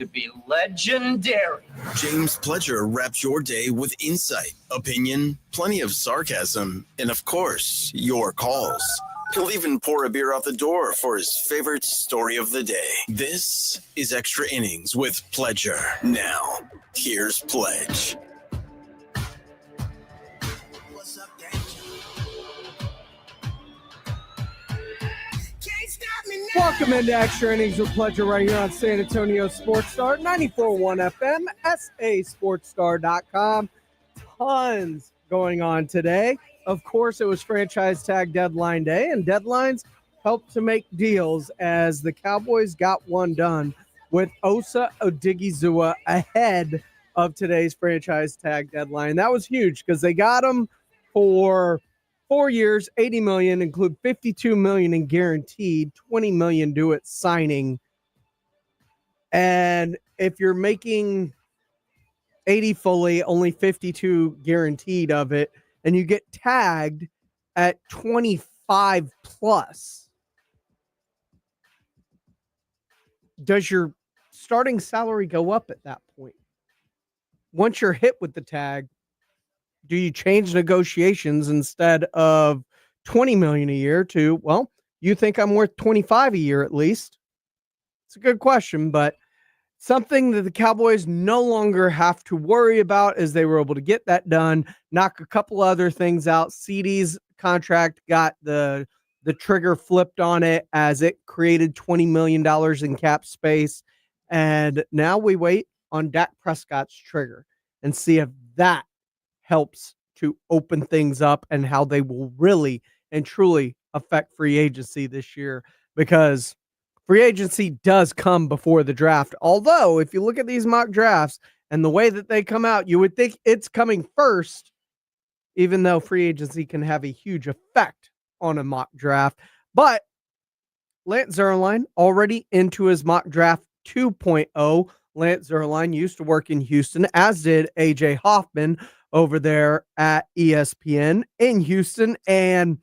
to be legendary. James Pledger wraps your day with insight, opinion, plenty of sarcasm, and of course, your calls. He'll even pour a beer out the door for his favorite story of the day. This is Extra Innings with Pledger. Now, here's Pledge. Welcome into Extra Innings with Pledger right here on San Antonio Sports Star, 94.1 FM, sasportstar.com. Tons going on today. Of course, it was franchise tag deadline day, and deadlines help to make deals as the Cowboys got one done with Osa Odigizua ahead of today's franchise tag deadline. That was huge because they got him for 4 years, $80 million, include $52 million in guaranteed, $20 million due at signing. And if you're making 80 fully, only 52 guaranteed of it, and you get tagged at 25 plus, does your starting salary go up at that point? Once you're hit with the tag, do you change negotiations instead of $20 million a year to, well, you think I'm worth 25 a year at least? It's a good question, but something that the Cowboys no longer have to worry about as they were able to get that done, knock a couple other things out. CeeDee's contract got the trigger flipped on it as it created $20 million in cap space. And now we wait on Dak Prescott's trigger and see if that helps to open things up and how they will really and truly affect free agency this year, because free agency does come before the draft. Although, if you look at these mock drafts and the way that they come out, you would think it's coming first, even though free agency can have a huge effect on a mock draft. But Lance Zierlein already into his mock draft 2.0. Lance Zierlein used to work in Houston, as did AJ Hoffman over there at ESPN in Houston. And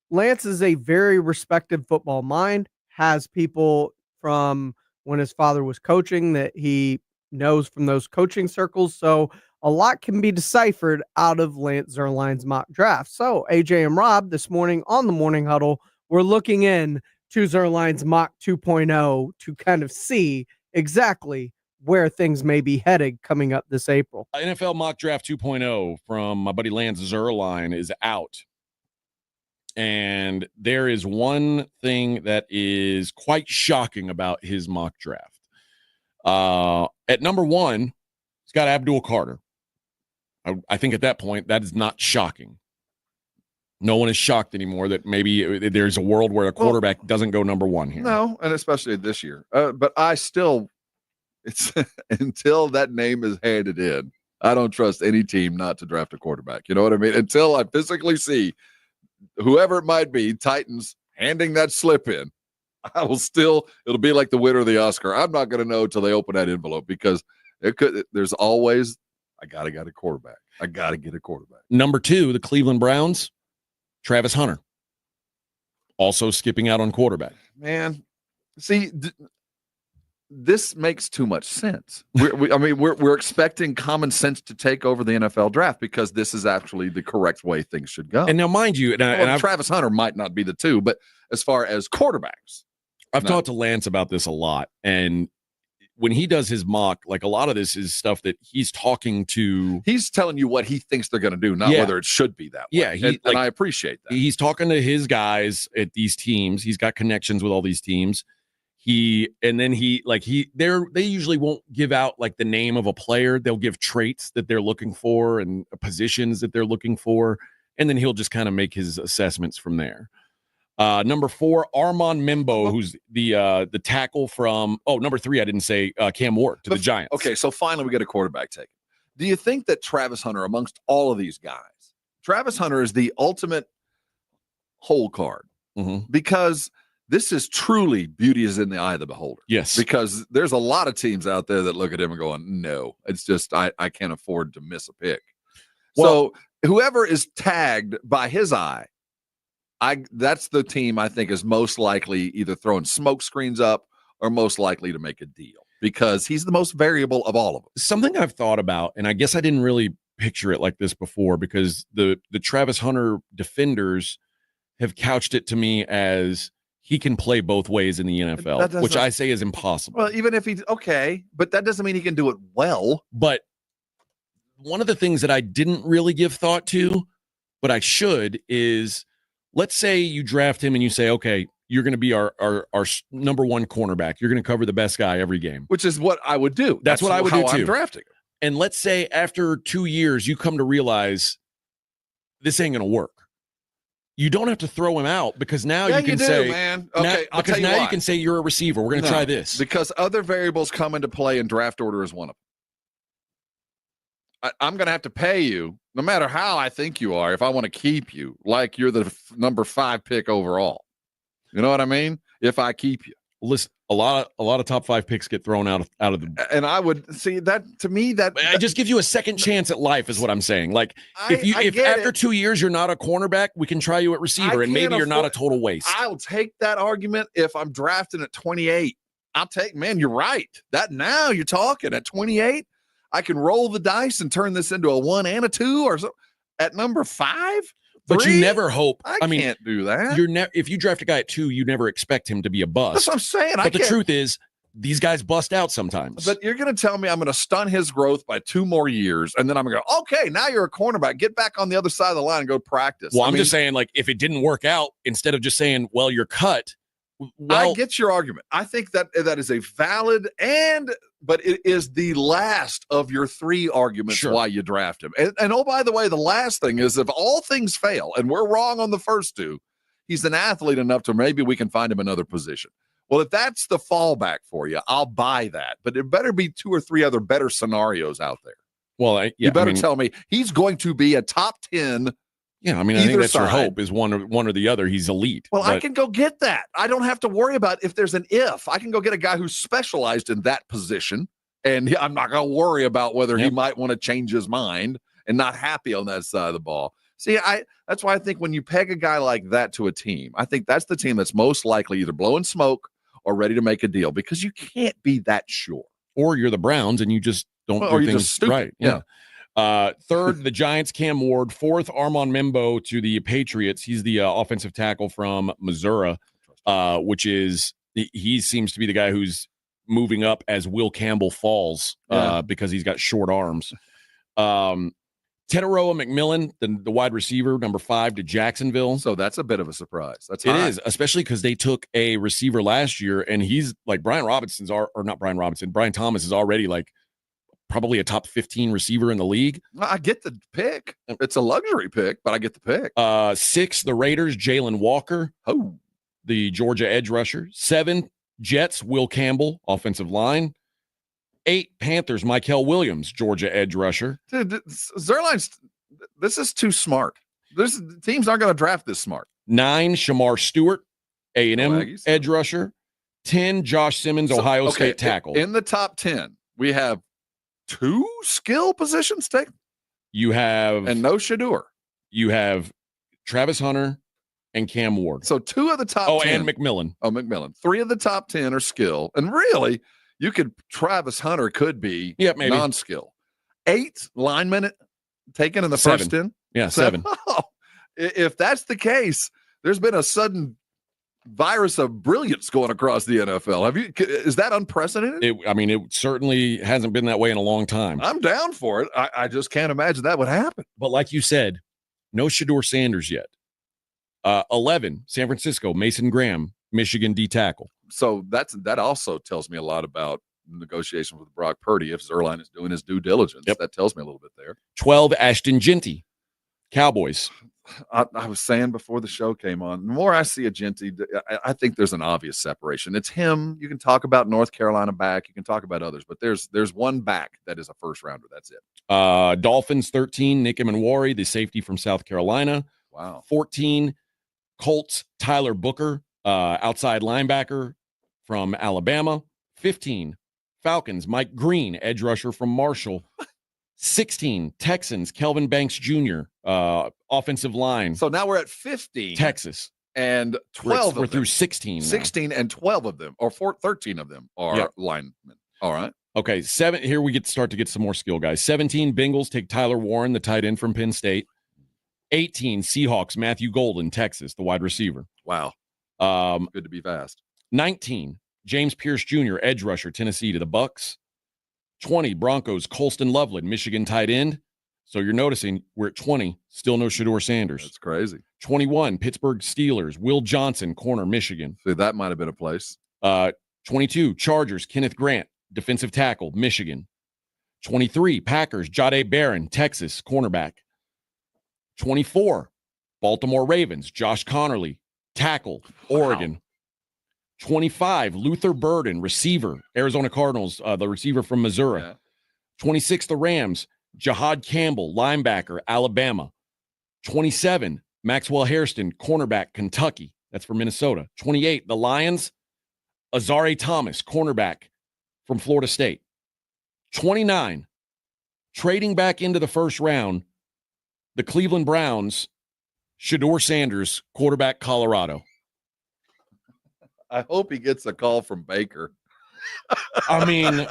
Lance is a very respected football mind, has people from when his father was coaching that he knows from those coaching circles. So a lot can be deciphered out of Lance Zierlein's mock draft. So AJ and Rob this morning on the Morning Huddle, we're looking in to Zierlein's mock 2.0 to kind of see exactly where things may be headed coming up this April. NFL Mock Draft 2.0 from my buddy Lance Zierlein is out. And there is one thing that is quite shocking about his mock draft. At number one, he's got Abdul Carter. I think at that point, that is not shocking. No one is shocked anymore that maybe there's a world where a quarterback doesn't go number one here. No, and especially this year. But I still... It's until that name is handed in, I don't trust any team not to draft a quarterback. You know what I mean? Until I physically see whoever it might be, Titans handing that slip in, it'll be like the winner of the Oscar. I'm not going to know until they open that envelope, because there's always, I got to get a quarterback. I got to get a quarterback. Number two, the Cleveland Browns, Travis Hunter, also skipping out on quarterback. Man, see, this makes too much sense. We're expecting common sense to take over the NFL draft, because this is actually the correct way things should go. And now, mind you, Travis Hunter might not be the two, but as far as quarterbacks, I've talked to Lance about this a lot. And when he does his mock, like, a lot of this is stuff that he's talking to. He's telling you what he thinks they're going to do, not whether it should be that way. Yeah, and I appreciate that. He's talking to his guys at these teams. He's got connections with all these teams. They usually won't give out like the name of a player. They'll give traits that they're looking for and positions that they're looking for, and then he'll just kind of make his assessments from there. Number four, Armand Membo, who's the tackle from number three, I didn't say Cam Ward to the Giants. Okay, so finally we get a quarterback taken. Do you think that Travis Hunter, amongst all of these guys, Travis Hunter is the ultimate hole card? Mm-hmm. Because this is truly beauty is in the eye of the beholder. Yes. Because there's a lot of teams out there that look at him and going, no, it's just I can't afford to miss a pick. Well, so whoever is tagged by his eye, that's the team I think is most likely either throwing smoke screens up or most likely to make a deal. because he's the most variable of all of them. Something I've thought about, and I guess I didn't really picture it like this before, because the Travis Hunter defenders have couched it to me as he can play both ways in the NFL, which I say is impossible. Well, even if he's okay, but that doesn't mean he can do it well. But one of the things that I didn't really give thought to, but I should, is let's say you draft him and you say, okay, you're going to be our number one cornerback. You're going to cover the best guy every game. Which is what I would do. That's what I would do too. I'm drafting him. And let's say after 2 years, you come to realize this ain't going to work. You don't have to throw him out, because now you can say, man. Okay, now, because now you can say you're a receiver. We're going to try this. Because other variables come into play, and draft order is one of them. I'm going to have to pay you, no matter how I think you are, if I want to keep you, like you're the number 5 pick overall. You know what I mean? If I keep you. Listen, a lot of top 5 picks get thrown out of the. And I would see that, to me, that it just gives you a second chance at life, is what I'm saying. Like, if after 2 years you're not a cornerback, we can try you at receiver, and maybe you're not a total waste. I'll take that argument if I'm drafting at 28. I'll take, man, you're right. That now you're talking at 28. I can roll the dice and turn this into a 1 and a 2 or so. At number 5. But 3? you never hope. I mean, can't do that. If you draft a guy at 2, you never expect him to be a bust. That's what I'm saying. But the truth is, these guys bust out sometimes. But you're going to tell me I'm going to stun his growth by 2 more years, and then I'm going to go, okay, now you're a cornerback. Get back on the other side of the line and go practice. Well, I'm just saying, like, if it didn't work out, instead of just saying, well, you're cut. Well, I get your argument. I think that is a valid but it is the last of your 3 arguments why you draft him. And oh, by the way, the last thing is, if all things fail and we're wrong on the first 2, he's an athlete enough to maybe we can find him another position. Well, if that's the fallback for you, I'll buy that. But there better be 2 or 3 other better scenarios out there. Well, you better tell me he's going to be a top 10. Yeah, I mean, I think that's your hope, is one or the other. He's elite. Well, I can go get that. I don't have to worry about if there's an if. I can go get a guy who's specialized in that position, and I'm not going to worry about whether he might want to change his mind and not happy on that side of the ball. See, that's why I think when you peg a guy like that to a team, I think that's the team that's most likely either blowing smoke or ready to make a deal, because you can't be that sure. Or you're the Browns and you just don't do things right. Yeah. Third, the Giants, Cam Ward. 4th, Armand Membo to the Patriots. He's the offensive tackle from Missouri, which is, he seems to be the guy who's moving up as Will Campbell falls because he's got short arms. Teteroa McMillan, the wide receiver, number 5 to Jacksonville. So that's a bit of a surprise. It is, especially because they took a receiver last year, and he's like Brian Thomas is already like probably a top 15 receiver in the league. I get the pick. It's a luxury pick, but I get the pick. 6, the Raiders, Jalen Walker, the Georgia edge rusher. 7, Jets, Will Campbell, offensive line. 8, Panthers, Mykel Williams, Georgia edge rusher. Dude, Zerline's, this is too smart. Teams aren't going to draft this smart. 9, Shamar Stewart, A&M edge rusher. 10, Josh Simmons, Ohio State tackle. In the top 10, we have 2 skill positions taken. You have, and no Shedeur. You have Travis Hunter and Cam Ward. So 2 of the top 10. And McMillan. McMillan. 3 of the top 10 are skill. And really, Travis Hunter could be maybe non-skill. 8 linemen taken in the 7. first 10. Yeah, 7. Oh, if that's the case, there's been a sudden virus of brilliance going across the NFL. Is that unprecedented? It certainly hasn't been that way in a long time. I'm down for it. I just can't imagine that would happen. But like you said, no Shedeur Sanders yet. 11, San Francisco, Mason Graham, Michigan D tackle. So that also tells me a lot about negotiations with Brock Purdy. If Zerline is doing his due diligence, that tells me a little bit there. 12, Ashton Jeanty, Cowboys. I was saying before the show came on, the more I see a Jeanty, I think there's an obvious separation. It's him. You can talk about North Carolina back. You can talk about others, but there's one back that is a first rounder. That's it. Dolphins, 13, Nick Emenwari, the safety from South Carolina. Wow. 14, Colts, Tyler Booker, outside linebacker from Alabama. 15, Falcons, Mike Green, edge rusher from Marshall. 16, Texans, Kelvin Banks Jr., offensive line. So now we're at 15. Texas. And 12 we're through 16 now. 16 and 12 of them, or 13 of them are linemen. All right. Okay, 7. Here we start to get some more skill guys. 17 Bengals take Tyler Warren, the tight end from Penn State. 18 Seahawks Matthew Golden, Texas, the wide receiver. Wow. Good to be fast. 19 James Pierce Jr., edge rusher, Tennessee to the Bucks. 20 Broncos Colston Loveland, Michigan tight end. So you're noticing we're at 20, still no Shedeur Sanders. That's crazy. 21 Pittsburgh Steelers, Will Johnson, corner, Michigan. So that might have been a place. 22 Chargers Kenneth Grant, defensive tackle, Michigan. 23 Packers Jahdae Barron, Texas, cornerback. 24 Baltimore Ravens Josh Connerly, tackle, Oregon. Wow. 25 Luther Burden, receiver, Arizona Cardinals, the receiver from Missouri. Yeah. 26 the Rams Jahad Campbell, linebacker, Alabama. 27 Maxwell Hairston, cornerback, Kentucky. That's for Minnesota. 28 the Lions Azare Thomas, cornerback from Florida State. 29 trading back into the first round, the Cleveland Browns, Shedeur Sanders, quarterback, Colorado. I hope he gets a call from Baker. I mean,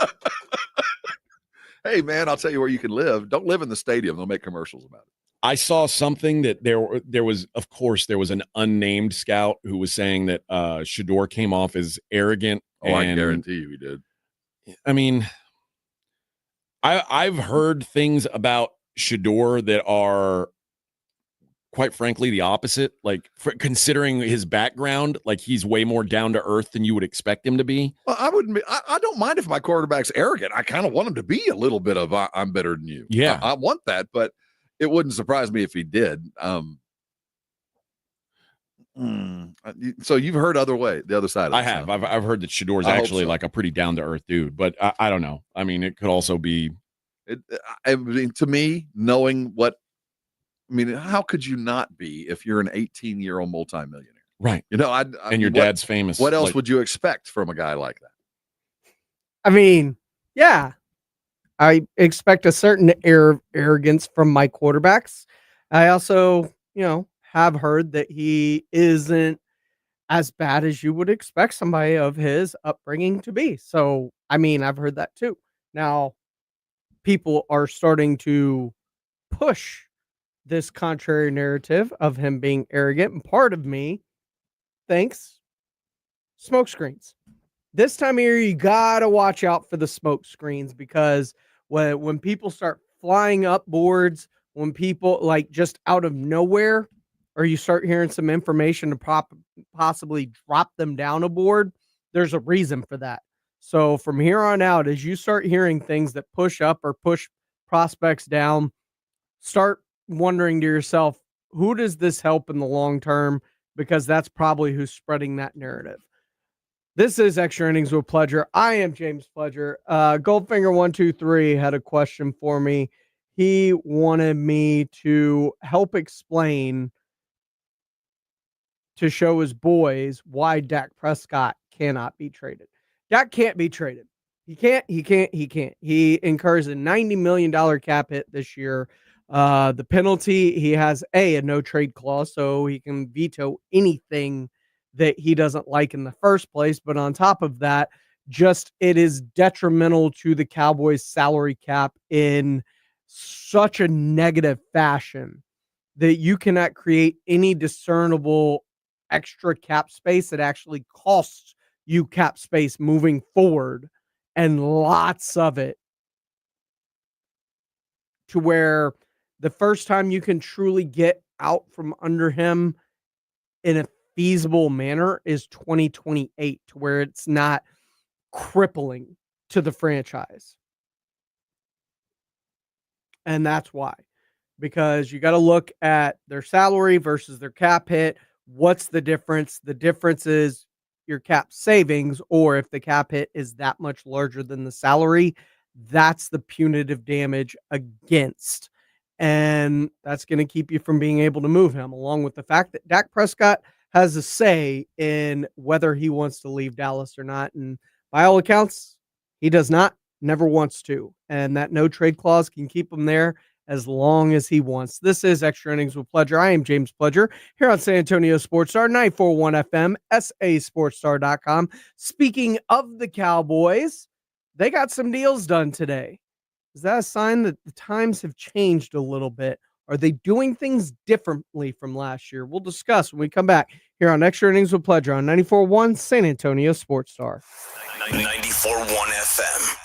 hey, man, I'll tell you where you can live. Don't live in the stadium. They'll make commercials about it. I saw something that there was, of course, there was an unnamed scout who was saying that Shedeur came off as arrogant. Oh, I guarantee you he did. I mean, I've heard things about Shedeur that are, quite frankly, the opposite. Like, considering his background, like he's way more down to earth than you would expect him to be. Well, I wouldn't be. I don't mind if my quarterback's arrogant. I kind of want him to be a little bit of I'm better than you. Yeah, I want that, but it wouldn't surprise me if he did. So you've heard the other side of it. I have. I've heard that Shedeur is actually like a pretty down to earth dude, but I don't know. I mean, it could also be. I mean, to me, knowing what. I mean, how could you not be if you're an 18-year-old multimillionaire? Right. You know, and your dad's famous. What else would you expect from a guy like that? I mean, yeah, I expect a certain arrogance from my quarterbacks. I also, have heard that he isn't as bad as you would expect somebody of his upbringing to be. So, I mean, I've heard that too. Now, people are starting to push this contrary narrative of him being arrogant, and part of me thinks smoke screens. This time of year, you gotta watch out for the smoke screens, because when people start flying up boards, when people like just out of nowhere, or you start hearing some information to possibly drop them down a board, there's a reason for that. So from here on out, as you start hearing things that push up or push prospects down, start wondering to yourself, who does this help in the long term? Because that's probably who's spreading that narrative. This is Extra Innings with Pledger. I am James Pledger. Goldfinger123 had a question for me. He wanted me to help explain, to show his boys, why Dak Prescott cannot be traded. Dak can't be traded. He can't. He incurs a $90 million cap hit this year. The penalty, he has a no trade clause, so he can veto anything that he doesn't like in the first place. But on top of that, just it is detrimental to the Cowboys salary cap in such a negative fashion that you cannot create any discernible extra cap space that actually costs you cap space moving forward, and lots of it, to where the first time you can truly get out from under him in a feasible manner is 2028, to where it's not crippling to the franchise. And that's why, because you got to look at their salary versus their cap hit. What's the difference? The difference is your cap savings, or if the cap hit is that much larger than the salary, that's the punitive damage against. And that's going to keep you from being able to move him, along with the fact that Dak Prescott has a say in whether he wants to leave Dallas or not. And by all accounts, he does not, never wants to. And that no trade clause can keep him there as long as he wants. This is Extra Innings with Pledger. I am James Pledger here on San Antonio Sports Star, 941 FM, sasportstar.com. Speaking of the Cowboys, they got some deals done today. Is that a sign that the times have changed a little bit? Are they doing things differently from last year? We'll discuss when we come back here on Extra Innings with Pleasure on 94.1 San Antonio Sports Star. 94.1 FM.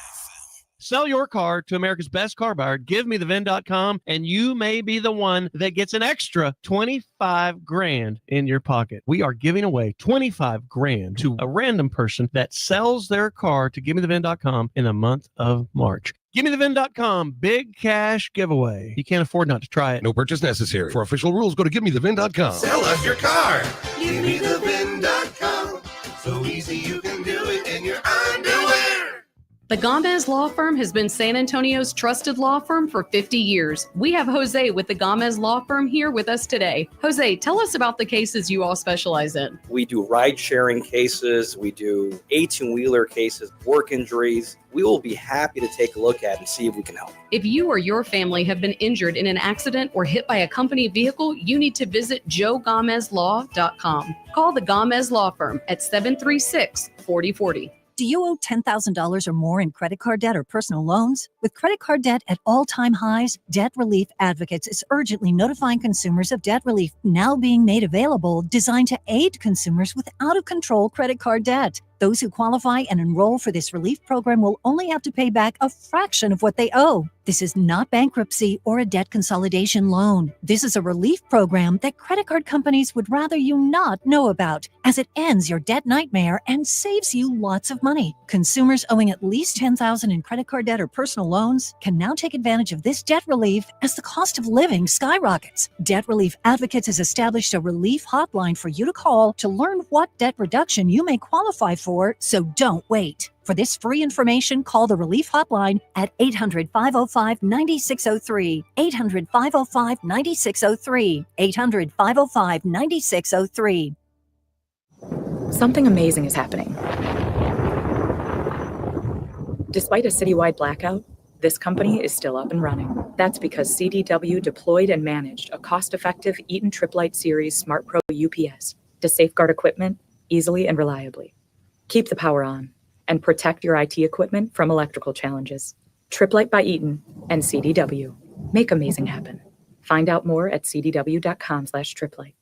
Sell your car to America's best car buyer. GiveMeTheVin.com, and you may be the one that gets an extra $25,000 in your pocket. We are giving away $25,000 to a random person that sells their car to GiveMeTheVin.com in the month of March. GiveMeTheVin.com, big cash giveaway. You can't afford not to try it. No purchase necessary. For official rules, go to GiveMeTheVin.com. Sell us your car. GiveMeTheVin.com. So easy you can do it in your underwear. The Gomez Law Firm has been San Antonio's trusted law firm for 50 years. We have Jose with the Gomez Law Firm here with us today. Jose, tell us about the cases you all specialize in. We do ride-sharing cases. We do 18-wheeler cases, work injuries. We will be happy to take a look at and see if we can help. If you or your family have been injured in an accident or hit by a company vehicle, you need to visit joegomezlaw.com. Call the Gomez Law Firm at 736-4040. Do you owe $10,000 or more in credit card debt or personal loans? With credit card debt at all-time highs, Debt Relief Advocates is urgently notifying consumers of debt relief now being made available, designed to aid consumers with out-of-control credit card debt. Those who qualify and enroll for this relief program will only have to pay back a fraction of what they owe. This is not bankruptcy or a debt consolidation loan. This is a relief program that credit card companies would rather you not know about, as it ends your debt nightmare and saves you lots of money. Consumers owing at least $10,000 in credit card debt or personal loans can now take advantage of this debt relief as the cost of living skyrockets. Debt Relief Advocates has established a relief hotline for you to call to learn what debt reduction you may qualify for, so don't wait. For this free information, call the Relief Hotline at 800-505-9603, 800-505-9603, 800-505-9603. Something amazing is happening. Despite a citywide blackout, this company is still up and running. That's because CDW deployed and managed a cost-effective Eaton Triplite Series Smart Pro UPS to safeguard equipment easily and reliably. Keep the power on and protect your IT equipment from electrical challenges. Triplite by Eaton and CDW. Make amazing happen. Find out more at cdw.com/triplite.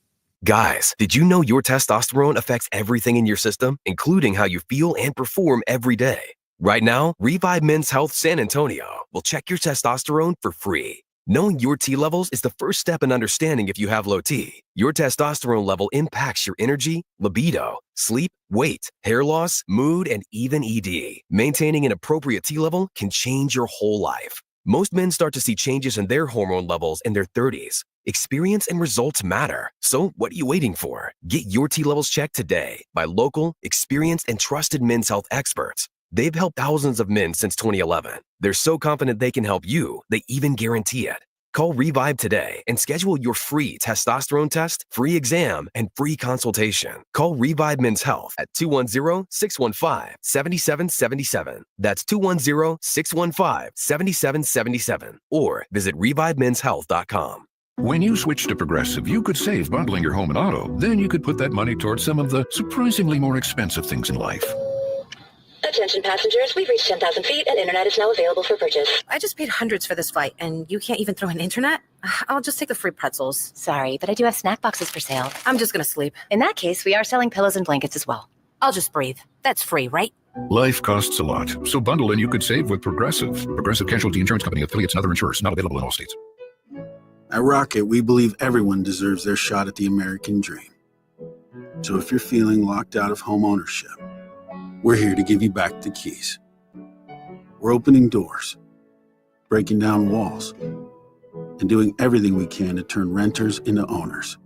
Guys, did you know your testosterone affects everything in your system, including how you feel and perform every day? Right now, Revive Men's Health San Antonio will check your testosterone for free. Knowing your T levels is the first step in understanding if you have low T. Your testosterone level impacts your energy, libido, sleep, weight, hair loss, mood, and even ED. Maintaining an appropriate T level can change your whole life. Most men start to see changes in their hormone levels in their 30s. Experience and results matter. So what are you waiting for? Get your T levels checked today by local, experienced, and trusted men's health experts. They've helped thousands of men since 2011. They're so confident they can help you, they even guarantee it. Call Revive today and schedule your free testosterone test, free exam, and free consultation. Call Revive Men's Health at 210-615-7777. That's 210-615-7777. Or visit ReviveMen'sHealth.com. When you switch to Progressive, you could save bundling your home and auto. Then you could put that money towards some of the surprisingly more expensive things in life. Attention passengers, we've reached 10,000 feet and internet is now available for purchase. I just paid hundreds for this flight and you can't even throw in internet? I'll just take the free pretzels. Sorry, but I do have snack boxes for sale. I'm just gonna sleep. In that case, we are selling pillows and blankets as well. I'll just breathe. That's free, right? Life costs a lot, so bundle and you could save with Progressive. Progressive Casualty Insurance Company, affiliates, and other insurers. Not available in all states. At Rocket, we believe everyone deserves their shot at the American dream. So if you're feeling locked out of home ownership, we're here to give you back the keys. We're opening doors, breaking down walls, and doing everything we can to turn renters into owners.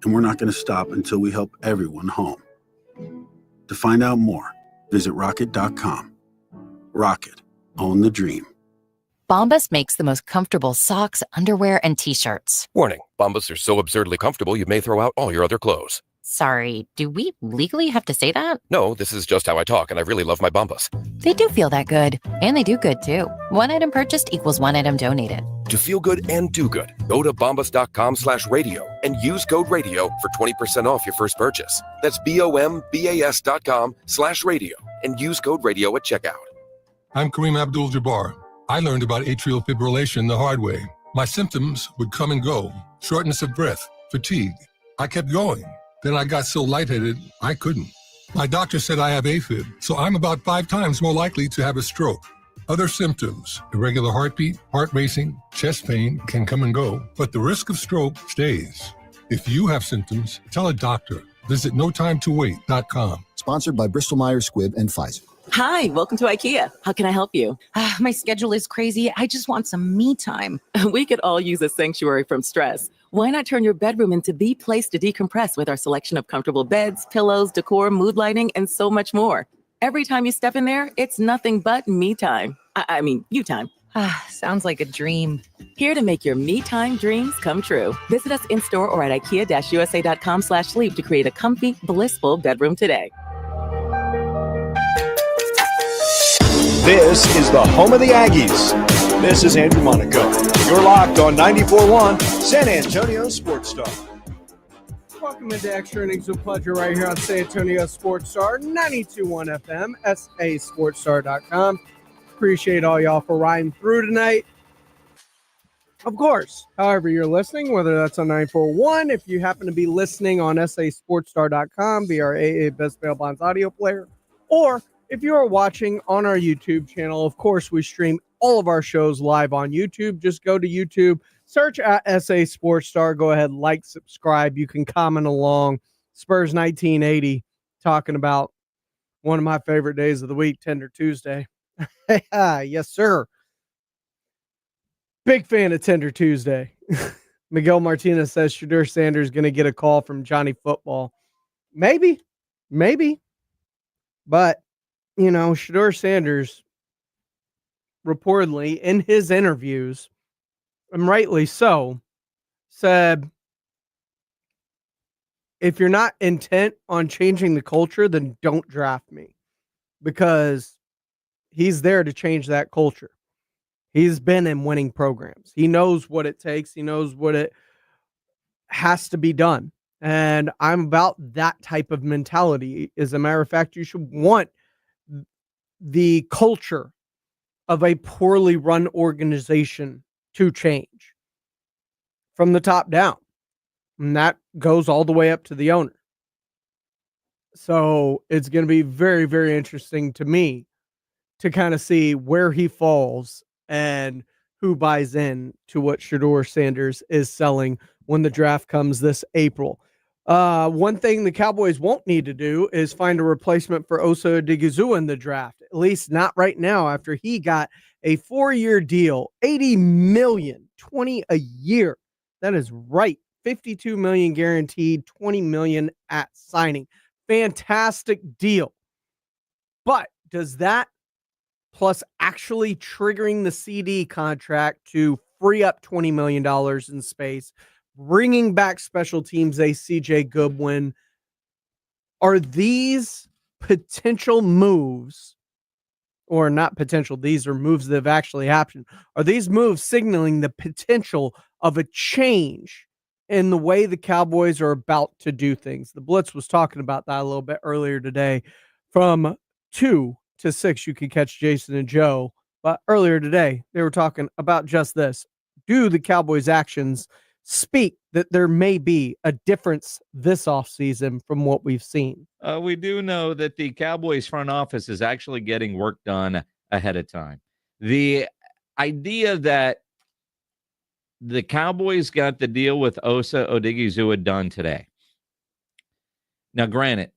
And we're not going to stop until we help everyone home. To find out more, visit rocket.com. Rocket, own the dream. Bombas makes the most comfortable socks, underwear, and T-shirts. Warning, Bombas are so absurdly comfortable you may throw out all your other clothes. Sorry, do we legally have to say that? No, this is just how I talk, and I really love my Bombas. They do feel that good, and they do good too. One item purchased equals one item donated. To feel good and do good, go to bombas.com/radio and use code radio for 20% off your first purchase. That's BOMBAS.com/radio and use code radio at checkout. I'm Kareem Abdul-Jabbar. I learned about atrial fibrillation the hard way. My symptoms would come and go. Shortness of breath, fatigue. I kept going. Then I got so lightheaded, I couldn't. My doctor said I have AFib, so I'm about 5 times more likely to have a stroke. Other symptoms, irregular heartbeat, heart racing, chest pain can come and go, but the risk of stroke stays. If you have symptoms, tell a doctor. Visit notimetowait.com. Sponsored by Bristol-Myers Squibb and Pfizer. Hi, welcome to IKEA. How can I help you? My schedule is crazy. I just want some me time. We could all use a sanctuary from stress. Why not turn your bedroom into the place to decompress with our selection of comfortable beds, pillows, decor, mood lighting, and so much more? Every time you step in there, it's nothing but me time. I mean, you time. Sounds like a dream. Here to make your me time dreams come true. Visit us in-store or at ikea-usa.com/sleep to create a comfy, blissful bedroom today. This is the home of the Aggies. This is Andrew Monaco. You're locked on 94.1 San Antonio Sports Star. Welcome into Extra Innings with Pleasure right here on San Antonio Sports Star, 92.1 FM, sasportstar.com. Appreciate all y'all for riding through tonight. Of course, however you're listening, whether that's on 94.1, if you happen to be listening on sasportstar.com via our AA Best Bail Bonds audio player, or if you are watching on our YouTube channel, of course, we stream all of our shows live on YouTube. Just go to YouTube, search at SA Sports Star. Go ahead, like, subscribe. You can comment along. Spurs 1980, talking about one of my favorite days of the week, Tender Tuesday. Yes, sir. Big fan of Tender Tuesday. Miguel Martinez says Shedeur Sanders going to get a call from Johnny Football. Maybe. But, you know, Shedeur Sanders reportedly in his interviews, and rightly so, said, if you're not intent on changing the culture, then don't draft me, because he's there to change that culture. He's been in winning programs. He knows what it takes. He knows what it has to be done. And I'm about that type of mentality. As a matter of fact, you should want the culture of a poorly run organization to change from the top down. And that goes all the way up to the owner. So it's going to be very, very interesting to me to kind of see where he falls and who buys in to what Shedeur Sanders is selling when the draft comes this April. One thing the Cowboys won't need to do is find a replacement for Osa Odighizuwa in the draft, at least not right now, after he got a 4-year deal, $80 million, $20 a year. That is right. $52 million guaranteed, $20 million at signing. Fantastic deal. But does that, plus actually triggering the CD contract to free up $20 million in space, bringing back special teams ace CJ Goodwin, are these potential moves, or not potential, these are moves that have actually happened, are these moves signaling the potential of a change in the way the Cowboys are about to do things? The Blitz was talking about that a little bit earlier today. From 2 to 6, you could catch Jason and Joe. But earlier today, they were talking about just this. Do the Cowboys' actions speak that there may be a difference this offseason from what we've seen? We do know that the Cowboys front office is actually getting work done ahead of time. The idea that the Cowboys got the deal with Osa Odighizuwa done today. Now, granted,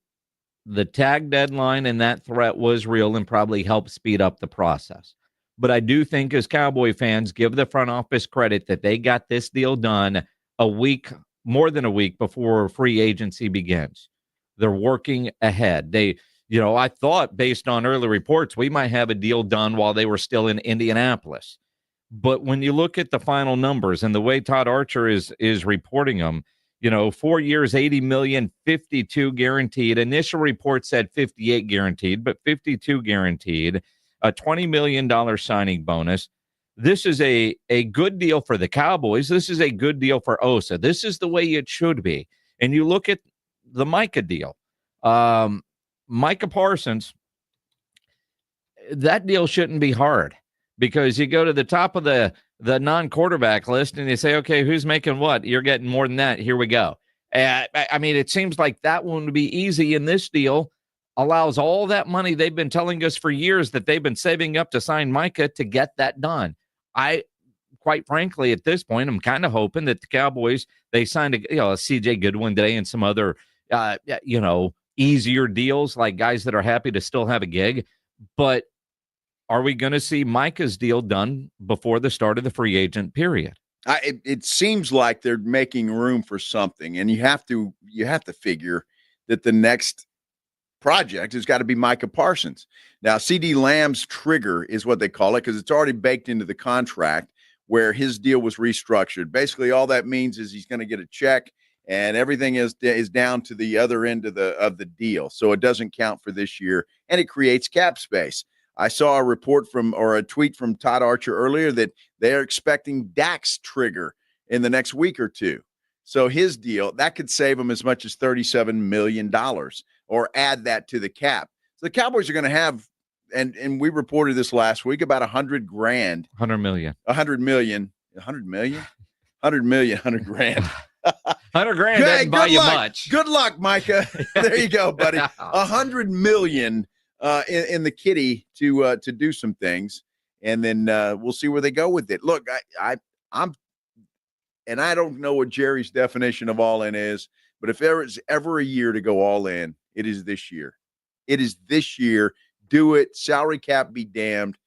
the tag deadline and that threat was real and probably helped speed up the process. But I do think, as Cowboy fans, give the front office credit that they got this deal done a week, more than a week before free agency begins. They're working ahead. I thought, based on early reports, we might have a deal done while they were still in Indianapolis. But when you look at the final numbers and the way Todd Archer is reporting them, 4 years, $80 million, 52 guaranteed. Initial report said 58 guaranteed, but 52 guaranteed. A $20 million signing bonus. This is a good deal for the Cowboys. This is a good deal for Osa. This is the way it should be. And you look at the Micah deal. Micah Parsons, that deal shouldn't be hard, because you go to the top of the non-quarterback list and you say, okay, who's making what? You're getting more than that. Here we go. I mean, it seems like that one would be easy, and this deal allows all that money they've been telling us for years that they've been saving up to sign Micah to get that done. Quite frankly, at this point, I'm kind of hoping that the Cowboys, they signed a CJ Goodwin today and some other, easier deals, like guys that are happy to still have a gig. But are we going to see Micah's deal done before the start of the free agent period? It seems like they're making room for something, and you have to figure that the next project has got to be Micah Parsons. Now, CD Lamb's trigger is what they call it, because it's already baked into the contract where his deal was restructured. Basically, all that means is he's going to get a check, and everything is down to the other end of the deal. So it doesn't count for this year, and it creates cap space. I saw a tweet from Todd Archer earlier that they're expecting Dak's trigger in the next week or two. So his deal, that could save him as much as $37 million, or add that to the cap. So the Cowboys are going to have, and we reported this last week, about $100 grand. $100 million. $100 million. $100 million? $100 million, $100 grand. $100 grand doesn't buy you much. Good luck, Micah. There you go, buddy. $100 million in the kitty to do some things, and then we'll see where they go with it. Look, I'm, and I don't know what Jerry's definition of all in is, but if there is ever a year to go all in, it is this year. It is this year. Do it. Salary cap be damned,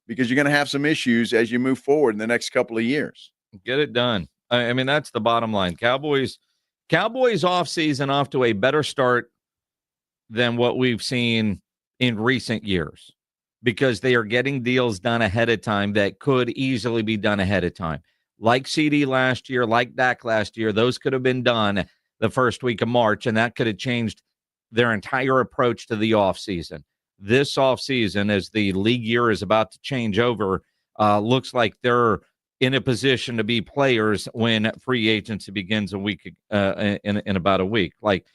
because you're going to have some issues as you move forward in the next couple of years. Get it done. I mean, that's the bottom line. Cowboys offseason off to a better start than what we've seen in recent years, because they are getting deals done ahead of time that could easily be done ahead of time. Like CD last year, like Dak last year, those could have been done the first week of March, and that could have changed their entire approach to the offseason. This offseason, as the league year is about to change over, looks like they're in a position to be players when free agency begins in about a week. Like,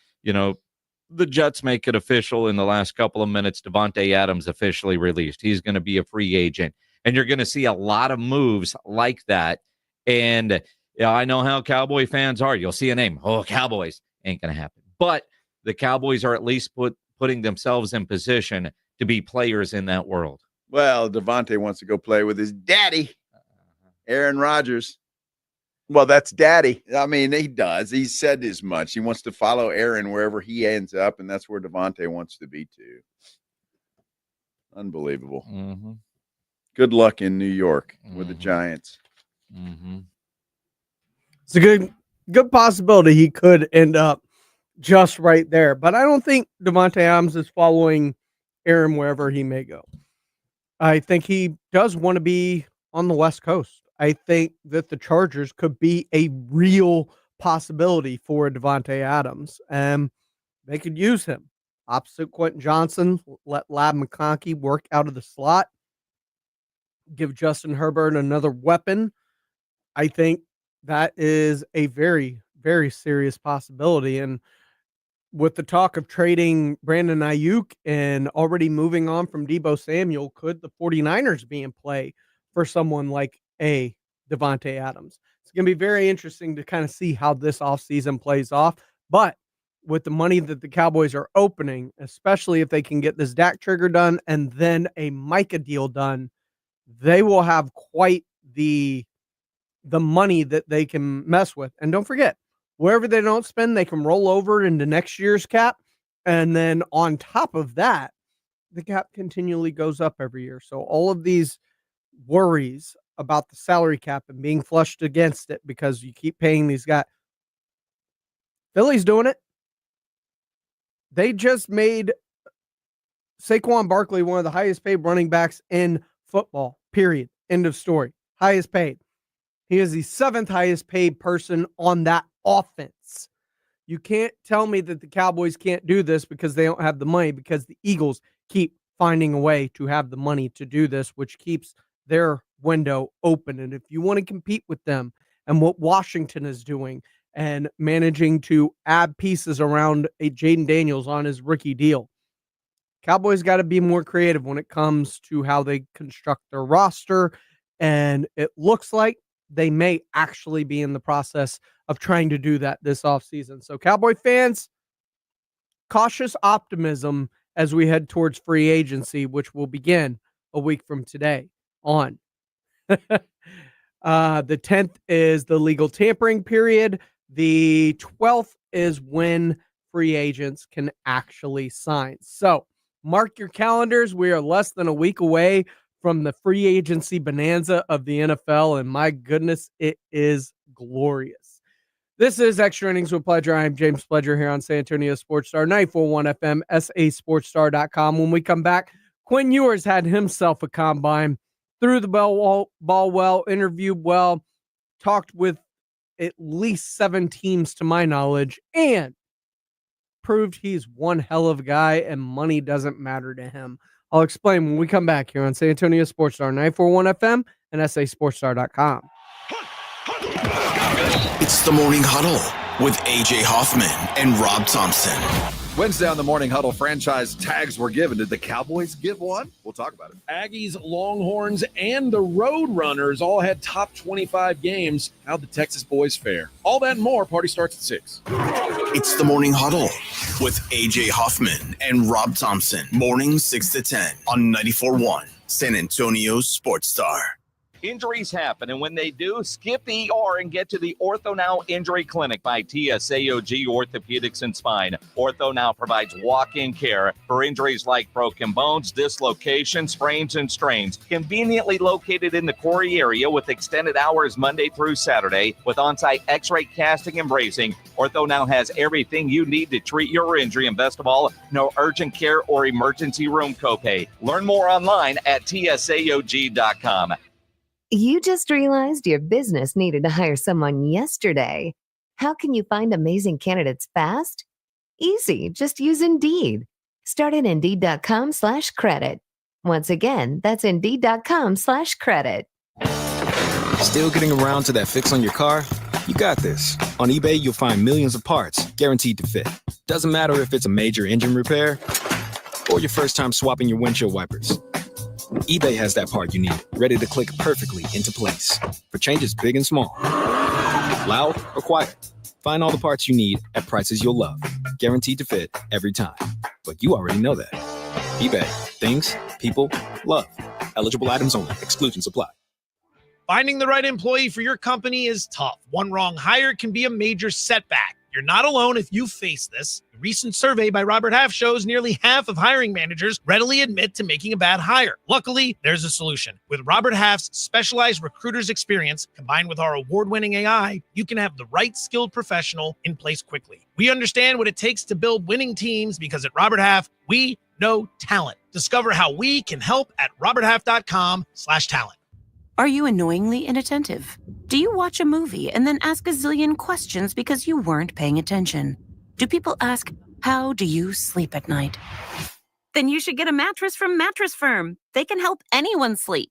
the Jets make it official in the last couple of minutes. Devontae Adams officially released. He's going to be a free agent. And you're going to see a lot of moves like that. And I know how Cowboy fans are. You'll see a name. Oh, Cowboys. Ain't going to happen. But the Cowboys are at least putting themselves in position to be players in that world. Well, Devontae wants to go play with his daddy, Aaron Rodgers. Well, that's daddy. I mean, he does. He said as much. He wants to follow Aaron wherever he ends up, and that's where Devontae wants to be too. Unbelievable. Mm-hmm. Good luck in New York with the Giants. Mm-hmm. It's a good possibility he could end up just right there, but I don't think Devontae Adams is following Aaron wherever he may go. I think he does want to be on the West Coast. I think that the Chargers could be a real possibility for Devontae Adams, and they could use him opposite Quentin Johnson. Let Lab McConkey work out of the slot. Give Justin Herbert another weapon. I think that is a very, very serious possibility. And with the talk of trading Brandon Ayuk and already moving on from Deebo Samuel, could the 49ers be in play for someone like a Devontae Adams? It's going to be very interesting to kind of see how this offseason plays off. But with the money that the Cowboys are opening, especially if they can get this Dak trigger done and then a Micah deal done, they will have quite the money that they can mess with. And don't forget, wherever they don't spend, they can roll over into next year's cap. And then on top of that, the cap continually goes up every year. So all of these worries about the salary cap and being flushed against it because you keep paying these guys. Philly's doing it. They just made Saquon Barkley one of the highest paid running backs in football, period. End of story. Highest paid. He is the 7th highest paid person on that offense. You can't tell me that the Cowboys can't do this because they don't have the money, because the Eagles keep finding a way to have the money to do this, which keeps their window open. And if you want to compete with them and what Washington is doing and managing to add pieces around a Jaden Daniels on his rookie deal, Cowboys got to be more creative when it comes to how they construct their roster. And it looks like they may actually be in the process of trying to do that this offseason. So, Cowboy fans, cautious optimism as we head towards free agency, which will begin a week from today on. The 10th is the legal tampering period. The 12th is when free agents can actually sign. So mark your calendars. We are less than a week away from the free agency bonanza of the NFL. And my goodness, it is glorious. This is Extra Innings with Pledger. I'm James Pledger here on San Antonio Sports Star, 94.1 FM, sasportstar.com. When we come back, Quinn Ewers had himself a combine, threw the ball well, interviewed well, talked with at least 7 teams to my knowledge, and proved he's one hell of a guy and money doesn't matter to him. I'll explain when we come back here on San Antonio Sports Star, 94.1 FM and sasportstar.com. It's the Morning Huddle with AJ Hoffman and Rob Thompson. Wednesday on the Morning Huddle, franchise tags were given. Did the Cowboys give one? We'll talk about it. Aggies, Longhorns, and the Roadrunners all had top 25 games. How'd the Texas boys fare? All that and more. Party starts at 6. It's the Morning Huddle with AJ Hoffman and Rob Thompson. Morning 6 to 10 on 94.1 San Antonio Sports Star. Injuries happen, and when they do, skip ER and get to the Ortho Now Injury Clinic by TSAOG Orthopedics and Spine. Ortho Now provides walk-in care for injuries like broken bones, dislocations, sprains, and strains. Conveniently located in the Quarry area with extended hours Monday through Saturday with on-site x-ray casting and bracing, Ortho Now has everything you need to treat your injury, and best of all, no urgent care or emergency room copay. Learn more online at tsaog.com. You just realized your business needed to hire someone yesterday. How can you find amazing candidates fast? Easy, just use Indeed. Start at Indeed.com/credit. Once again, that's Indeed.com/credit. Still getting around to that fix on your car? You got this. On eBay, you'll find millions of parts guaranteed to fit. Doesn't matter if it's a major engine repair or your first time swapping your windshield wipers. eBay has that part you need, ready to click perfectly into place for changes big and small. Loud or quiet, find all the parts you need at prices you'll love. Guaranteed to fit every time. But you already know that. eBay. Things, people, love. Eligible items only. Exclusions apply. Finding the right employee for your company is tough. One wrong hire can be a major setback. You're not alone if you face this. A recent survey by Robert Half shows nearly half of hiring managers readily admit to making a bad hire. Luckily, there's a solution. With Robert Half's specialized recruiter's experience, combined with our award-winning AI, you can have the right skilled professional in place quickly. We understand what it takes to build winning teams because at Robert Half, we know talent. Discover how we can help at roberthalf.com/talent. Are you annoyingly inattentive? Do you watch a movie and then ask a zillion questions because you weren't paying attention? Do people ask, how do you sleep at night? Then you should get a mattress from Mattress Firm. They can help anyone sleep.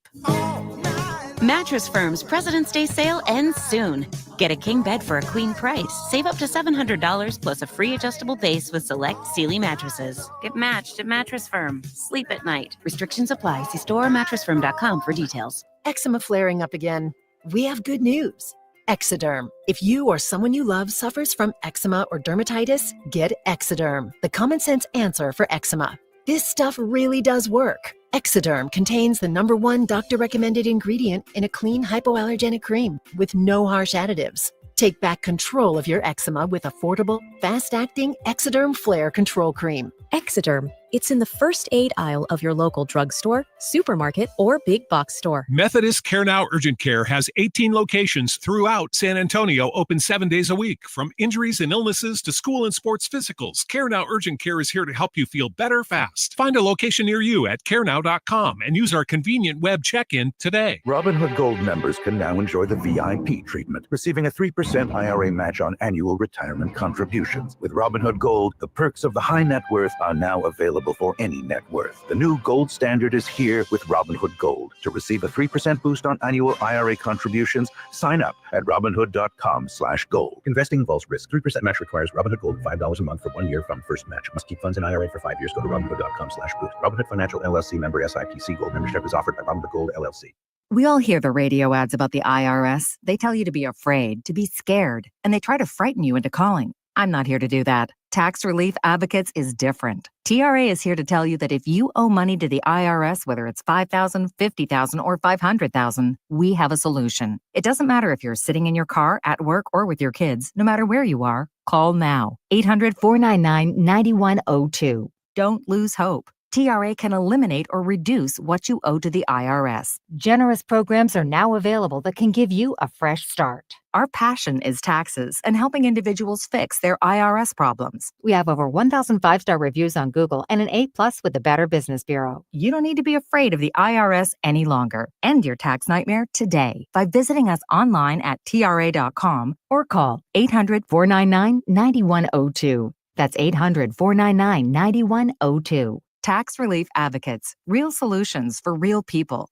Mattress Firm's President's Day sale ends soon. Get a king bed for a queen price. Save up to $700 plus a free adjustable base with select Sealy mattresses. Get matched at Mattress Firm. Sleep at night. Restrictions apply. See store or mattressfirm.com for details. Eczema flaring up again? We have good news. Exoderm. If you or someone you love suffers from eczema or dermatitis, get Exoderm, the common sense answer for eczema. This stuff really does work. Exoderm contains the #1 doctor-recommended ingredient in a clean hypoallergenic cream with no harsh additives. Take back control of your eczema with affordable, fast-acting Exoderm Flare Control Cream. Exoderm. It's in the first aid aisle of your local drugstore, supermarket, or big box store. Methodist Care Now Urgent Care has 18 locations throughout San Antonio, open 7 days a week. From injuries and illnesses to school and sports physicals, Care Now Urgent Care is here to help you feel better fast. Find a location near you at carenow.com and use our convenient web check-in today. Robinhood Gold members can now enjoy the VIP treatment, receiving a 3% IRA match on annual retirement contributions. With Robinhood Gold, the perks of the high net worth are now available available for any net worth. The new gold standard is here with Robinhood Gold. To receive a 3% boost on annual IRA contributions, sign up at Robinhood.com/gold. Investing involves risk. 3% match requires Robinhood Gold $5 a month for 1 year from first match. Must keep funds in IRA for 5 years. Go to Robinhood.com/boost. Robinhood Financial LLC member SIPC. Gold membership is offered by Robinhood Gold LLC. We all hear the radio ads about the IRS. They tell you to be afraid, to be scared, and they try to frighten you into calling. I'm not here to do that. Tax Relief Advocates is different. TRA is here to tell you that if you owe money to the IRS, whether it's $5,000, $50,000, or $500,000, we have a solution. It doesn't matter if you're sitting in your car, at work, or with your kids. No matter where you are, call now. 800-499-9102. Don't lose hope. TRA can eliminate or reduce what you owe to the IRS. Generous programs are now available that can give you a fresh start. Our passion is taxes and helping individuals fix their IRS problems. We have over 1,000 5-star reviews on Google and an A+ with the Better Business Bureau. You don't need to be afraid of the IRS any longer. End your tax nightmare today by visiting us online at TRA.com or call 800-499-9102. That's 800-499-9102. Tax Relief Advocates. Real solutions for real people.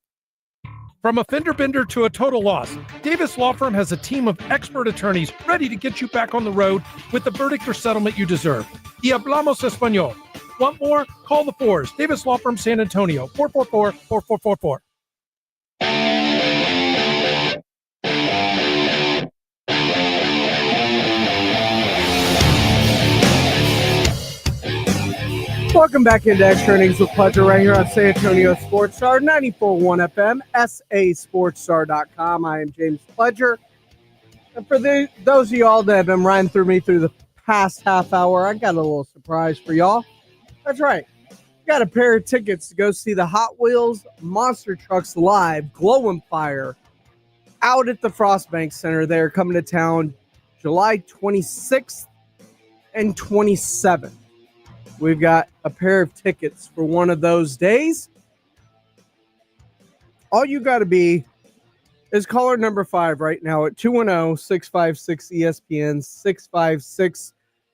From a fender bender to a total loss, Davis Law Firm has a team of expert attorneys ready to get you back on the road with the verdict or settlement you deserve. Y hablamos español. Want more? Call the Fours. Davis Law Firm, San Antonio, 444-4444. Welcome back into Extra Innings with Pleasure right here on San Antonio Sports Star, 94.1 FM, sasportstar.com. I am James Pledger. And for those of y'all that have been riding through me through the past half hour, I got a little surprise for y'all. That's right. Got a pair of tickets to go see the Hot Wheels Monster Trucks Live Glow and Fire out at the Frostbank Center. They're coming to town July 26th and 27th. We've got a pair of tickets for one of those days. All you got to be is caller number 5 right now at 210-656-ESPN,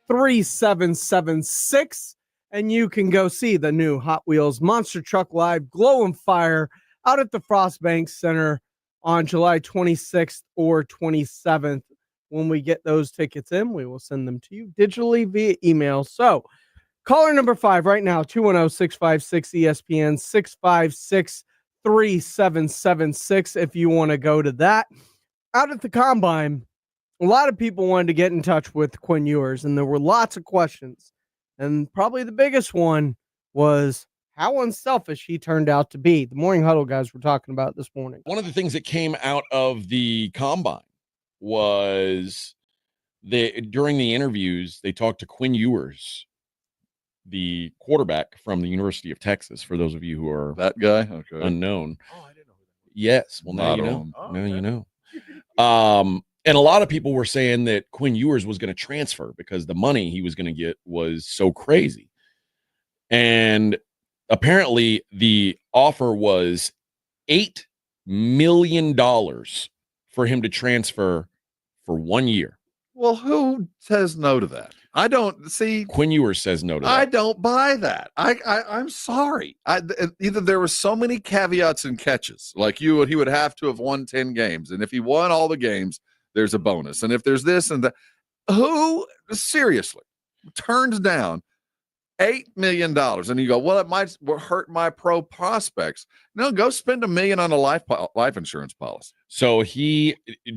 656-3776. And you can go see the new Hot Wheels Monster Truck Live Glow and Fire out at the Frostbank Center on July 26th or 27th. When we get those tickets in, we will send them to you digitally via email. So, caller number 5 right now, 210-656-ESPN, 656-3776 if you want to go to that. Out at the Combine, a lot of people wanted to get in touch with Quinn Ewers, and there were lots of questions. And probably the biggest one was how unselfish he turned out to be. The Morning Huddle guys were talking about this morning. One of the things that came out of the Combine was during the interviews, they talked to Quinn Ewers, the quarterback from the University of Texas, for those of you who are that guy unknown. Oh, I didn't know who that was. Yes. Well, now you know. Now you know. And a lot of people were saying that Quinn Ewers was going to transfer because the money he was going to get was so crazy. And apparently the offer was $8 million for him to transfer for 1 year. Well, who says no to that? I don't see. Quinn Ewers says no to that. I don't buy that. I'm sorry. Either there were so many caveats and catches, like he would have to have won 10 games, and if he won all the games, there's a bonus. And if there's this and that, who seriously turns down $8 million? And you go, well, it might hurt my pro prospects. No, go spend $1 million on a life insurance policy. So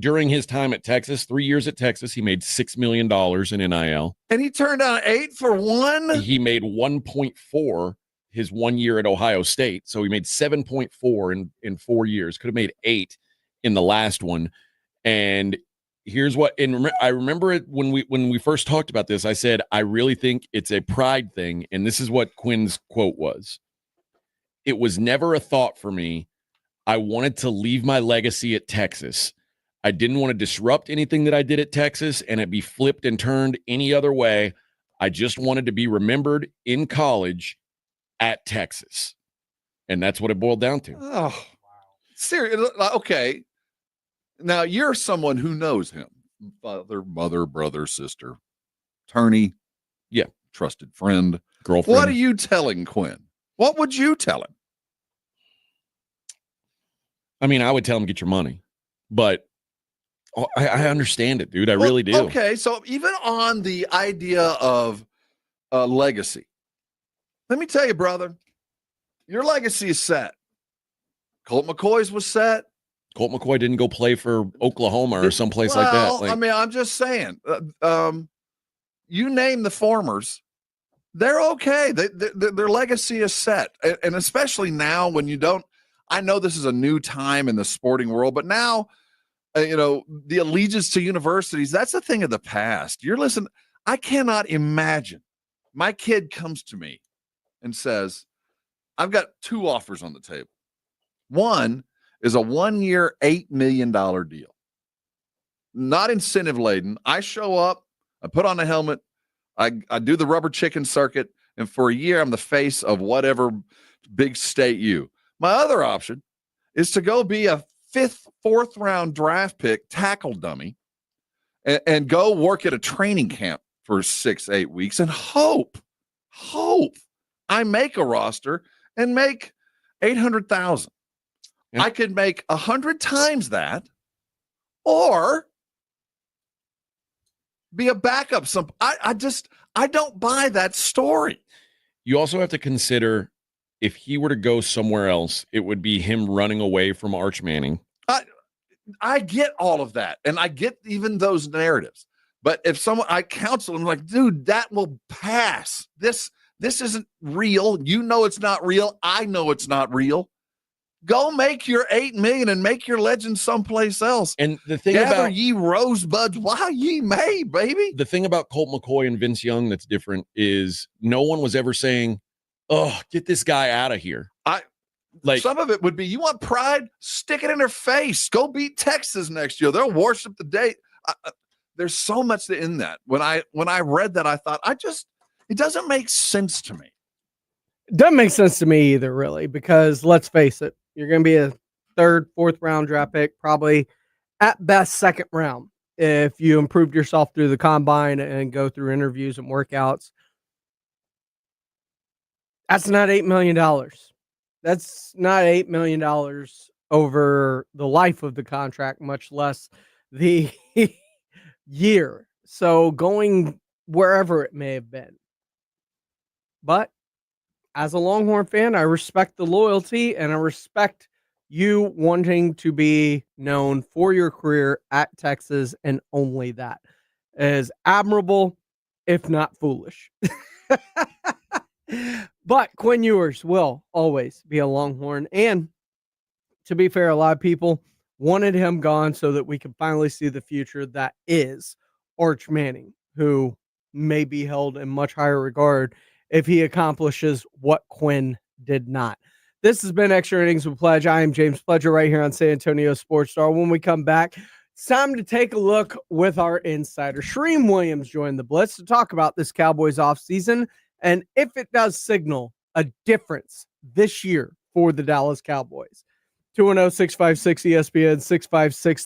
during his time at Texas, 3 years at Texas, he made $6 million in NIL. And he turned down 8 for 1? He made 1.4 his 1 year at Ohio State. So he made 7.4 in 4 years. Could have made 8 in the last one. And here's what, and I remember it when we first talked about this, I said, I really think it's a pride thing. And this is what Quinn's quote was. It was never a thought for me. I wanted to leave my legacy at Texas. I didn't want to disrupt anything that I did at Texas and it be flipped and turned any other way. I just wanted to be remembered in college at Texas. And that's what it boiled down to. Oh, seriously. Okay. Now, you're someone who knows him. Father, mother, brother, sister, attorney. Yeah. Trusted friend. Girlfriend. What are you telling Quinn? What would you tell him? I mean, I would tell him, get your money. But I understand it, dude. I really do. Okay, so even on the idea of legacy, let me tell you, brother, your legacy is set. Colt McCoy's was set. Colt McCoy didn't go play for Oklahoma or someplace like that. I mean, I'm just saying, you name the formers, they're okay. Their legacy is set. And especially now when you don't, I know this is a new time in the sporting world, but now, the allegiance to universities, that's a thing of the past. I cannot imagine my kid comes to me and says, I've got 2 offers on the table. One is a 1-year, $8 million deal. Not incentive laden. I show up, I put on a helmet, I do the rubber chicken circuit, and for a year, I'm the face of whatever big state U. My other option is to go be a 5th, 4th round draft pick tackle dummy and go work at a training camp for 6-8 weeks and hope I make a roster and make $800,000. Yeah. I could make 100 times that, or be a backup. I don't buy that story. You also have to consider, if he were to go somewhere else, it would be him running away from Arch Manning. I get all of that, and I get even those narratives. But if I counsel him, like, dude, that will pass. This isn't real. You know it's not real. I know it's not real. Go make your $8 million and make your legend someplace else. And the thing Gather ye rosebuds while ye may, baby. The thing about Colt McCoy and Vince Young that's different is no one was ever saying, "Oh, get this guy out of here." Some of it would be, you want pride? Stick it in their face. Go beat Texas next year. They'll worship the date. There's so much in that. When I read that, I thought, it doesn't make sense to me. It doesn't make sense to me either, really, because let's face it, you're going to be a 3rd, 4th round draft pick, probably at best 2nd round, if you improved yourself through the combine and go through interviews and workouts. That's not $8 million. That's not $8 million over the life of the contract, much less the year. So going wherever it may have been. But as a Longhorn fan, I respect the loyalty and I respect you wanting to be known for your career at Texas, and only that is admirable, if not foolish. But Quinn Ewers will always be a Longhorn. And to be fair, a lot of people wanted him gone so that we can finally see the future that is Arch Manning, who may be held in much higher regard if he accomplishes what Quinn did not. This has been Extra Innings with Pledge. I am James Pledger right here on San Antonio Sports Star. When we come back, it's time to take a look with our insider. Shereen Williams joined the Blitz to talk about this Cowboys offseason and if it does signal a difference this year for the Dallas Cowboys. 210-656-ESPN,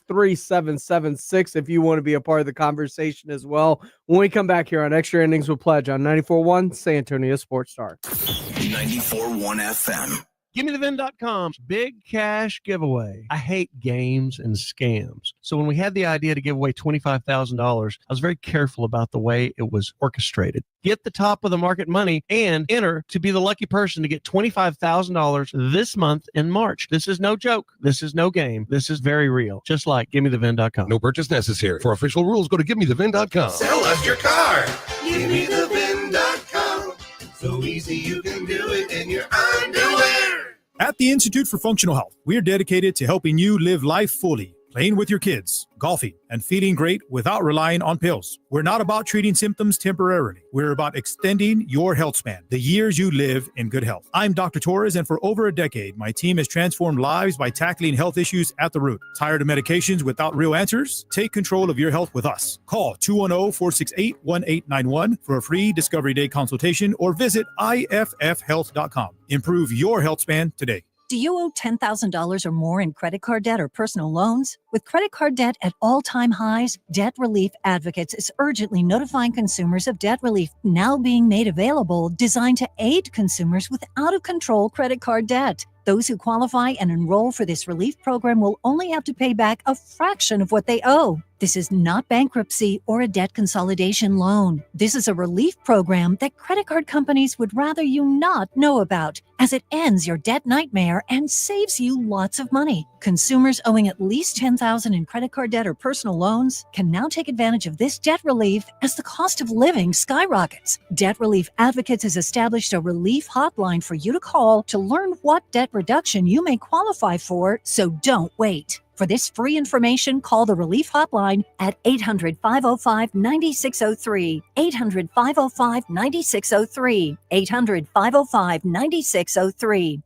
656-3776 if you want to be a part of the conversation as well. When we come back here on Extra Innings with Pledge on 94.1 San Antonio Sports Star. 94.1 FM. GimmeTheVin.com's big cash giveaway. I hate games and scams. So when we had the idea to give away $25,000, I was very careful about the way it was orchestrated. Get the top of the market money and enter to be the lucky person to get $25,000 this month in March. This is no joke. This is no game. This is very real. Just like GimmeTheVin.com. No purchase necessary. For official rules, go to GimmeTheVin.com. Sell us your car. GimmeTheVin.com. So easy you can do it in your underwear. At the Institute for Functional Health, we are dedicated to helping you live life fully, playing with your kids, golfing, and feeling great without relying on pills. We're not about treating symptoms temporarily. We're about extending your health span, the years you live in good health. I'm Dr. Torres, and for over a decade, my team has transformed lives by tackling health issues at the root. Tired of medications without real answers? Take control of your health with us. Call 210-468-1891 for a free Discovery Day consultation or visit iffhealth.com. Improve your health span today. Do you owe $10,000 or more in credit card debt or personal loans? With credit card debt at all-time highs, Debt Relief Advocates is urgently notifying consumers of debt relief now being made available, designed to aid consumers with out-of-control credit card debt. Those who qualify and enroll for this relief program will only have to pay back a fraction of what they owe. This is not bankruptcy or a debt consolidation loan. This is a relief program that credit card companies would rather you not know about, as it ends your debt nightmare and saves you lots of money. Consumers owing at least $10,000 in credit card debt or personal loans can now take advantage of this debt relief as the cost of living skyrockets. Debt Relief Advocates has established a relief hotline for you to call to learn what debt reduction you may qualify for, so don't wait. For this free information, call the Relief Hotline at 800-505-9603, 800-505-9603, 800-505-9603.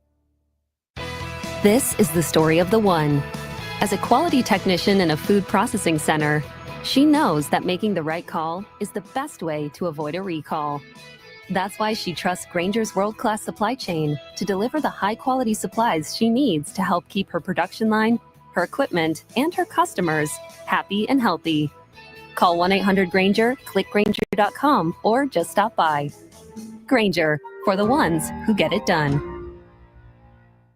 This is the story of the one. As a quality technician in a food processing center, she knows that making the right call is the best way to avoid a recall. That's why she trusts Grainger's world-class supply chain to deliver the high-quality supplies she needs to help keep her production line, her equipment, and her customers happy and healthy. Call 1-800-GRAINGER, click Grainger.com, or just stop by. Grainger, for the ones who get it done.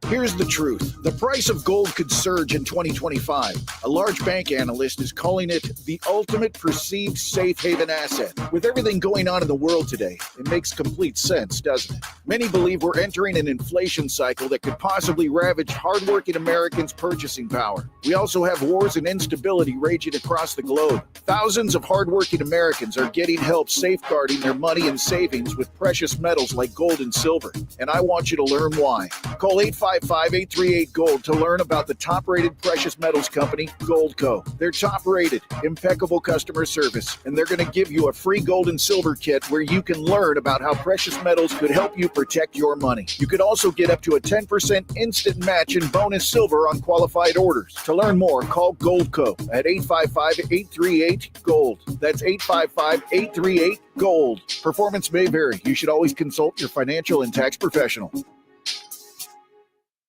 Here's the truth. The price of gold could surge in 2025. A large bank analyst is calling it the ultimate perceived safe haven asset. With everything going on in the world today, it makes complete sense, doesn't it? Many believe we're entering an inflation cycle that could possibly ravage hardworking Americans' purchasing power. We also have wars and instability raging across the globe. Thousands of hardworking Americans are getting help safeguarding their money and savings with precious metals like gold and silver. And I want you to learn why. Call 855-838-GOLD to learn about the top-rated precious metals company, Goldco. They're top-rated, impeccable customer service, and they're going to give you a free gold and silver kit where you can learn about how precious metals could help you protect your money. You could also get up to a 10% instant match in bonus silver on qualified orders. To learn more, call Goldco at 855-838-GOLD. That's 855-838-GOLD. Performance may vary. You should always consult your financial and tax professional.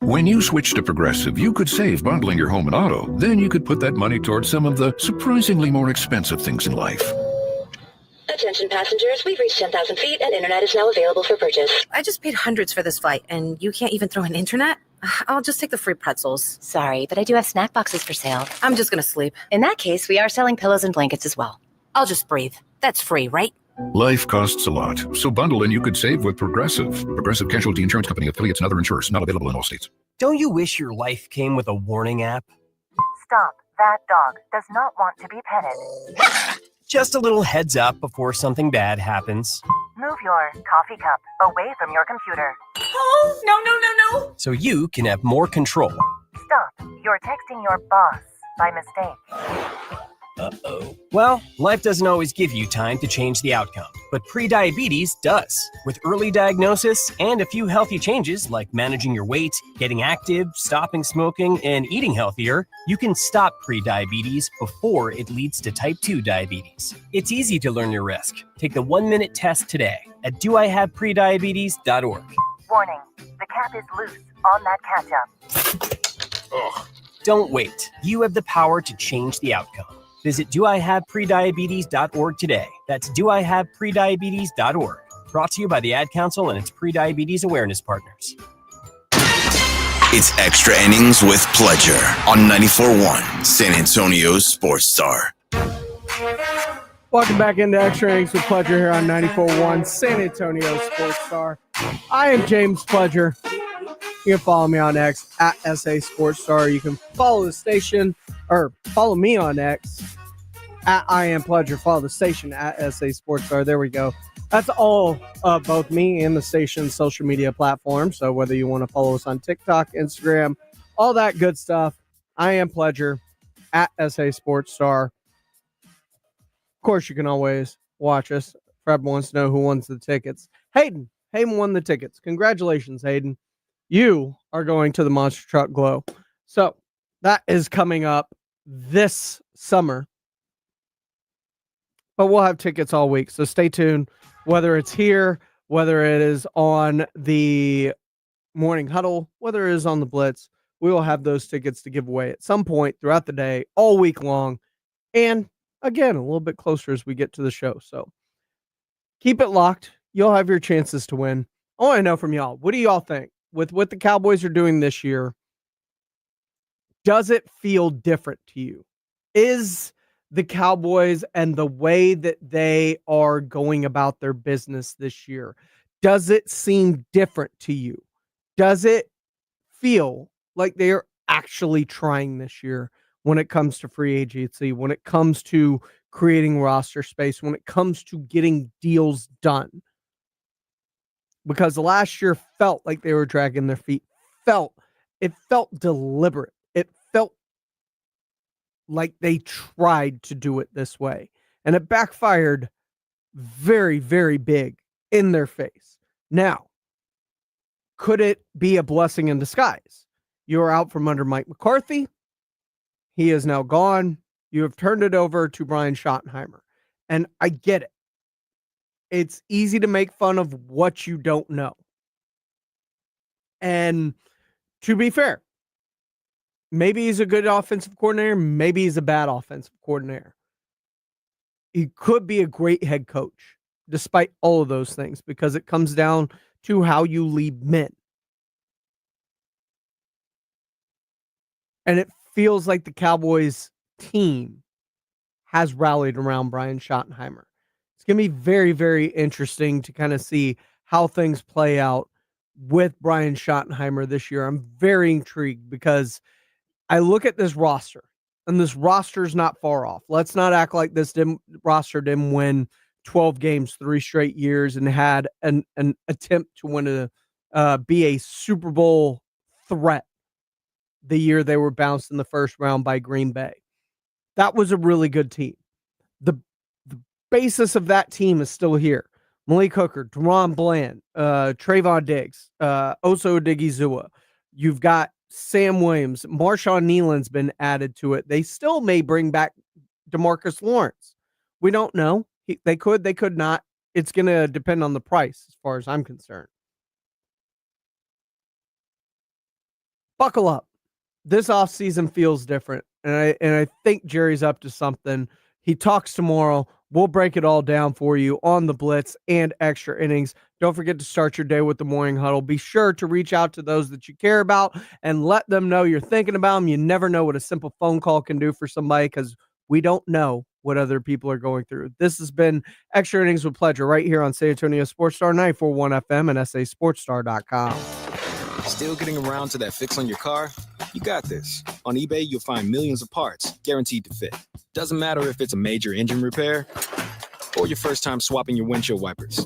When you switch to Progressive, you could save bundling your home and auto. Then you could put that money towards some of the surprisingly more expensive things in life. Attention passengers, we've reached 10,000 feet and internet is now available for purchase. I just paid hundreds for this flight, and you can't even throw an internet? I'll just take the free pretzels. Sorry, but I do have snack boxes for sale. I'm just gonna sleep. In that case, we are selling pillows and blankets as well. I'll just breathe. That's free, right? Life costs a lot, so bundle and you could save with Progressive. Progressive Casualty Insurance Company, affiliates, and other insurers. Not available in all states. Don't you wish your life came with a warning app? Stop. That dog does not want to be petted. Just a little heads up before something bad happens. Move your coffee cup away from your computer. Oh, no. So you can have more control. Stop. You're texting your boss by mistake. Uh-oh. Well, life doesn't always give you time to change the outcome, but prediabetes does. With early diagnosis and a few healthy changes like managing your weight, getting active, stopping smoking, and eating healthier, you can stop prediabetes before it leads to type 2 diabetes. It's easy to learn your risk. Take the 1-minute test today at doihaveprediabetes.org. Warning, the cap is loose on that ketchup. Ugh. Don't wait. You have the power to change the outcome. Visit doihaveprediabetes.org today. That's doihaveprediabetes.org. Brought to you by the Ad Council and its prediabetes awareness partners. It's Extra Innings with Pledger on 94.1 San Antonio's Sports Star. Welcome back into Extra Innings with Pledger here on 94.1 San Antonio Sports Star. I am James Pledger. You can follow me on X at SA Sports Star. You can follow the station, or follow me on X at I Am Pledger. Follow the station at SA Sports Star. There we go. That's all of both me and the station's social media platforms. So whether you want to follow us on TikTok, Instagram, all that good stuff, I Am Pledger at SA Sports Star. Of course, you can always watch us. Fred wants to know who wins the tickets. Hayden won the tickets. Congratulations, Hayden. You are going to the Monster Truck Glow. So that is coming up this summer. But we'll have tickets all week. So stay tuned. Whether it's here, whether it is on the Morning Huddle, whether it is on the Blitz, we will have those tickets to give away at some point throughout the day, all week long. And again, a little bit closer as we get to the show. So keep it locked. You'll have your chances to win. I want to know from y'all, what do y'all think with what the Cowboys are doing this year? Does it feel different to you? Is the Cowboys and the way that they are going about their business this year, does it seem different to you? Does it feel like they are actually trying this year when it comes to free agency, when it comes to creating roster space, when it comes to getting deals done? Because last year felt like they were dragging their feet. It felt deliberate. It felt like they tried to do it this way. And it backfired very, very big in their face. Now, could it be a blessing in disguise? You're out from under Mike McCarthy. He is now gone. You have turned it over to Brian Schottenheimer. And I get it. It's easy to make fun of what you don't know. And to be fair, maybe he's a good offensive coordinator. Maybe he's a bad offensive coordinator. He could be a great head coach, despite all of those things, because it comes down to how you lead men. And it feels like the Cowboys team has rallied around Brian Schottenheimer. It's going to be very, very interesting to kind of see how things play out with Brian Schottenheimer this year. I'm very intrigued because I look at this roster, and this roster is not far off. Let's not act like this roster didn't win 12 games 3 straight years and had an attempt to win be a Super Bowl threat the year they were bounced in the first round by Green Bay. That was a really good team. The basis of that team is still here. Malik Hooker, Deron Bland, Trayvon Diggs, Oso Odigizua. You've got Sam Williams. Marshawn Nealon's been added to it. They still may bring back DeMarcus Lawrence. We don't know. They could not. It's going to depend on the price as far as I'm concerned. Buckle up. This offseason feels different, and I think Jerry's up to something. He talks tomorrow. We'll break it all down for you on the Blitz and Extra Innings. Don't forget to start your day with the Morning Huddle. Be sure to reach out to those that you care about and let them know you're thinking about them. You never know what a simple phone call can do for somebody because we don't know what other people are going through. This has been Extra Innings with Pleasure right here on San Antonio Sports Star 94.1 FM and SASportsStar.com. Still getting around to that fix on your car? You got this. On eBay, you'll find millions of parts guaranteed to fit. Doesn't matter if it's a major engine repair or your first time swapping your windshield wipers.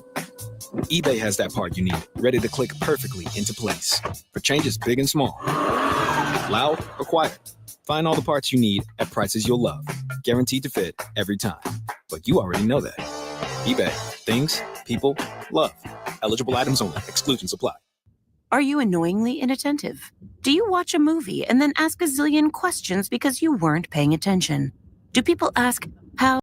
eBay has that part you need, ready to click perfectly into place for changes big and small. Loud or quiet, find all the parts you need at prices you'll love. Guaranteed to fit every time. But you already know that. eBay. Things, people, love. Eligible items only. Exclusions apply. Are you annoyingly inattentive? Do you watch a movie and then ask a zillion questions because you weren't paying attention? Do people ask,